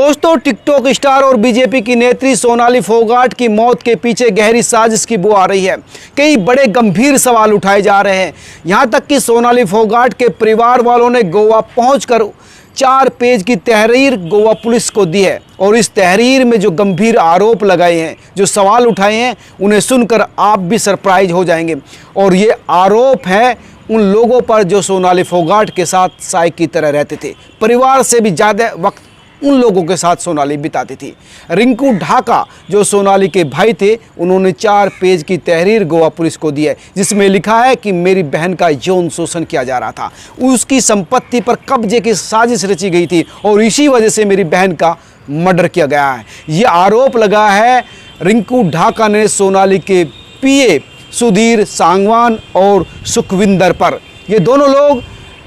दोस्तों, TikTok star और BJP की नेत्री सोनाली फोगाट की मौत के पीछे गहरी साजिश की बू आ रही है। कई बड़े गंभीर सवाल उठाए जा रहे हैं। यहां तक कि सोनाली फोगाट के परिवार वालों ने गोवा पहुंचकर 4 पेज की तहरीर गोवा पुलिस को दी है और इस तहरीर में जो गंभीर आरोप लगाए हैं, जो सवाल उठाए हैं, उन्हें सुनकर आप भी सरप्राइज हो जाएंगे। और ये आरोप है उन लोगों पर जो सोनाली फोगाट के साथ साई की तरह रहते थे। परिवार से भी ज़्यादा वक्त उन लोगों के साथ सोनाली बिताती थी। रिंकू ढाका जो सोनाली के भाई थे, उन्होंने 4 पेज की तहरीर गोवा पुलिस को दी है, जिसमें लिखा है कि मेरी बहन का यौन शोषण किया जा रहा था, उसकी संपत्ति पर कब्जे की साजिश रची गई थी और इसी वजह से मेरी बहन का मर्डर किया गया है। ये आरोप लगा है रिंकू ढाका ने सोनाली के पीए सुधीर सांगवान और सुखविंदर पर। ये दोनों लोग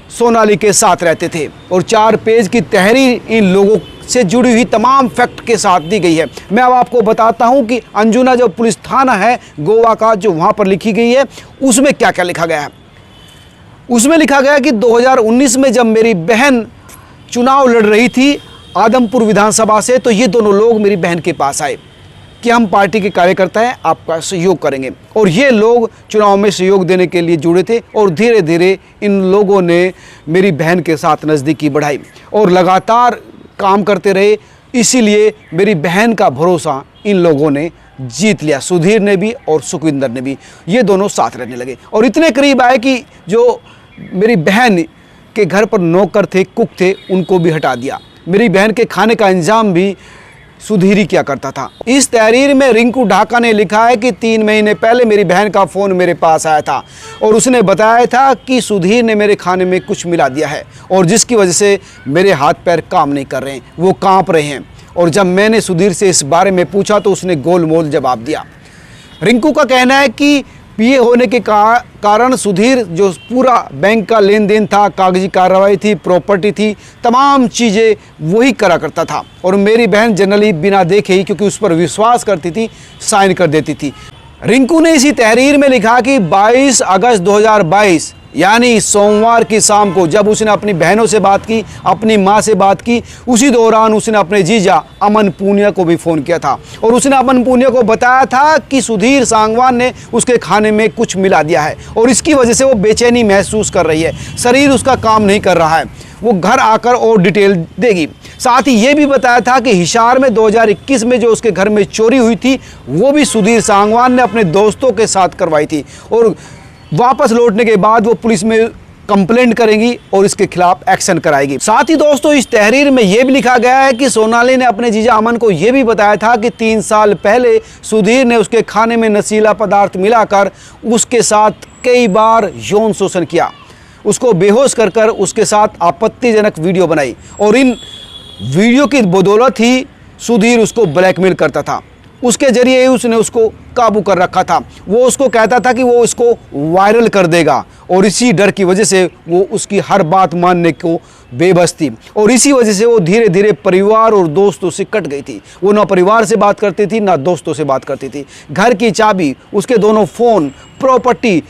सोनाली के साथ रहते थे और 4 पेज की तहरीर इन लोगों से जुड़ी हुई तमाम फैक्ट के साथ दी गई है। मैं अब आपको बताता हूं कि अंजुना जो पुलिस थाना है गोवा का, जो वहां पर लिखी गई है, उसमें क्या क्या लिखा गया है। उसमें लिखा गया कि 2019 में जब मेरी बहन चुनाव लड़ रही थी आदमपुर विधानसभा से, तो ये दोनों लोग मेरी बहन के पास आए कि हम पार्टी के कार्यकर्ता हैं, आपका सहयोग करेंगे। और ये लोग चुनाव में सहयोग देने के लिए जुड़े थे और धीरे धीरे इन लोगों ने मेरी बहन के साथ नज़दीकी बढ़ाई और लगातार काम करते रहे। इसीलिए मेरी बहन का भरोसा इन लोगों ने जीत लिया, सुधीर ने भी और सुखविंदर ने भी। ये दोनों साथ रहने लगे और इतने करीब आए कि जो मेरी बहन के घर पर नौकर थे, कुक थे, उनको भी हटा दिया। मेरी बहन के खाने का इंतजाम भी सुधीर ही किया करता था। इस तहरीर में रिंकू ढाका ने लिखा है कि 3 महीने पहले मेरी बहन का फ़ोन मेरे पास आया था और उसने बताया था कि सुधीर ने मेरे खाने में कुछ मिला दिया है और जिसकी वजह से मेरे हाथ पैर काम नहीं कर रहे हैं, वो कांप रहे हैं। और जब मैंने सुधीर से इस बारे में पूछा तो उसने गोलमोल जवाब दिया। रिंकू का कहना है कि पीए होने के कारण सुधीर जो पूरा बैंक का लेन देन था, कागजी कार्रवाई थी, प्रॉपर्टी थी, तमाम चीज़ें वही करा करता था और मेरी बहन जनरली बिना देखे ही, क्योंकि उस पर विश्वास करती थी, साइन कर देती थी। रिंकू ने इसी तहरीर में लिखा कि 22 अगस्त 2022 यानी सोमवार की शाम को जब उसने अपनी बहनों से बात की, अपनी माँ से बात की, उसी दौरान उसने अपने जीजा अमन पूनिया को भी फ़ोन किया था और उसने अमन पूनिया को बताया था कि सुधीर सांगवान ने उसके खाने में कुछ मिला दिया है और इसकी वजह से वो बेचैनी महसूस कर रही है, शरीर उसका काम नहीं कर रहा है, वो घर आकर और डिटेल देगी। साथ ही ये भी बताया था कि हिसार में 2021 में जो उसके घर में चोरी हुई थी, वो भी सुधीर सांगवान ने अपने दोस्तों के साथ करवाई थी और वापस लौटने के बाद वो पुलिस में कंप्लेंट करेंगी और इसके खिलाफ एक्शन कराएगी। साथ ही दोस्तों, इस तहरीर में यह भी लिखा गया है कि सोनाली ने अपने जीजा अमन को यह भी बताया था कि 3 साल पहले सुधीर ने उसके खाने में नशीला पदार्थ मिलाकर उसके साथ कई बार यौन शोषण किया, उसको बेहोश कर उसके साथ आपत्तिजनक वीडियो बनाई और इन वीडियो की बदौलत ही सुधीर उसको ब्लैकमेल करता था। उसके जरिए ही उसने उसको काबू कर रखा था। वो उसको कहता था कि वो इसको वायरल कर देगा और इसी डर की वजह से वो उसकी हर बात मानने को बेबस थी और इसी वजह से वो धीरे धीरे परिवार और दोस्तों से कट गई थी। वो ना परिवार से बात करती थी, ना दोस्तों से बात करती थी। घर की चाबी, उसके दोनों फ़ोन, प्रॉपर्टी,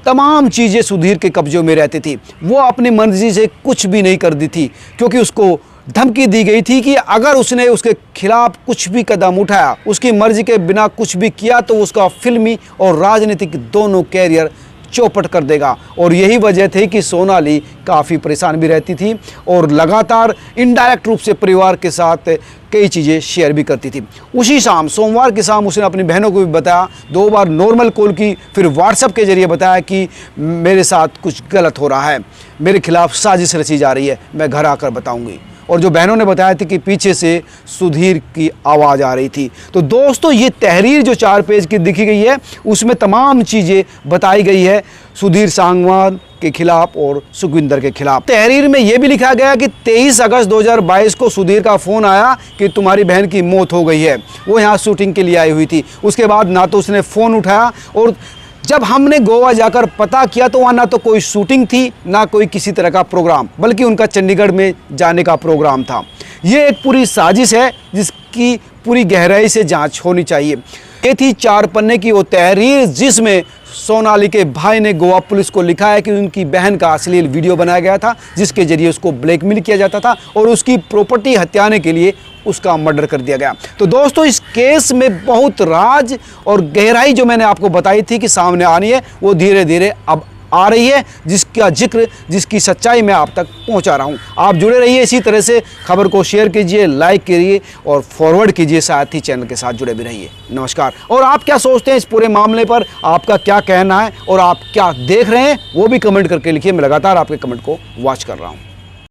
तमाम चीज़ें सुधीर के कब्जों में रहती थी। वो अपनी मर्जी से कुछ भी नहीं करती थी क्योंकि उसको धमकी दी गई थी कि अगर उसने उसके खिलाफ कुछ भी कदम उठाया, उसकी मर्जी के बिना कुछ भी किया, तो उसका फिल्मी और राजनीतिक दोनों कैरियर चौपट कर देगा। और यही वजह थी कि सोनाली काफ़ी परेशान भी रहती थी और लगातार इनडायरेक्ट रूप से परिवार के साथ कई चीज़ें शेयर भी करती थी। उसी शाम, सोमवार की शाम, उसने अपनी बहनों को भी बताया, 2 बार नॉर्मल कॉल की, फिर व्हाट्सएप के जरिए बताया कि मेरे साथ कुछ गलत हो रहा है, मेरे खिलाफ साजिश रची जा रही है, मैं घर आकर बताऊँगी। और जो बहनों ने बताया था कि पीछे से सुधीर की आवाज़ आ रही थी। तो दोस्तों, ये तहरीर जो 4 पेज की लिखी गई है, उसमें तमाम चीज़ें बताई गई है सुधीर सांगवान के खिलाफ और सुखविंदर के खिलाफ। तहरीर में यह भी लिखा गया कि 23 अगस्त 2022 को सुधीर का फ़ोन आया कि तुम्हारी बहन की मौत हो गई है। वो यहाँ शूटिंग के लिए आई हुई थी। उसके बाद ना तो उसने फ़ोन उठाया और जब हमने गोवा जाकर पता किया तो वहाँ ना तो कोई शूटिंग थी, ना कोई किसी तरह का प्रोग्राम, बल्कि उनका चंडीगढ़ में जाने का प्रोग्राम था। ये एक पूरी साजिश है जिसकी पूरी गहराई से जांच होनी चाहिए। ये थी 4 पन्ने की वो तहरीर जिसमें सोनाली के भाई ने गोवा पुलिस को लिखा है कि उनकी बहन का अश्लील वीडियो बनाया गया था जिसके जरिए उसको ब्लैकमेल किया जाता था और उसकी प्रॉपर्टी हथियाने के लिए उसका मर्डर कर दिया गया। तो दोस्तों इस केस में बहुत राज और गहराई जो मैंने आपको बताई थी कि सामने आनी है वो धीरे धीरे अब आ रही है, जिसका जिक्र जिसकी सच्चाई मैं आप तक पहुंचा रहा हूं। आप जुड़े रहिए इसी तरह से, खबर को शेयर कीजिए, लाइक करिए और फॉरवर्ड कीजिए, साथ ही चैनल के साथ जुड़े भी रहिए। नमस्कार। और आप क्या सोचते हैं इस पूरे मामले पर, आपका क्या कहना है और आप क्या देख रहे हैं वो भी कमेंट करके लिखिए। मैं लगातार आपके कमेंट को वॉच कर रहा हूँ।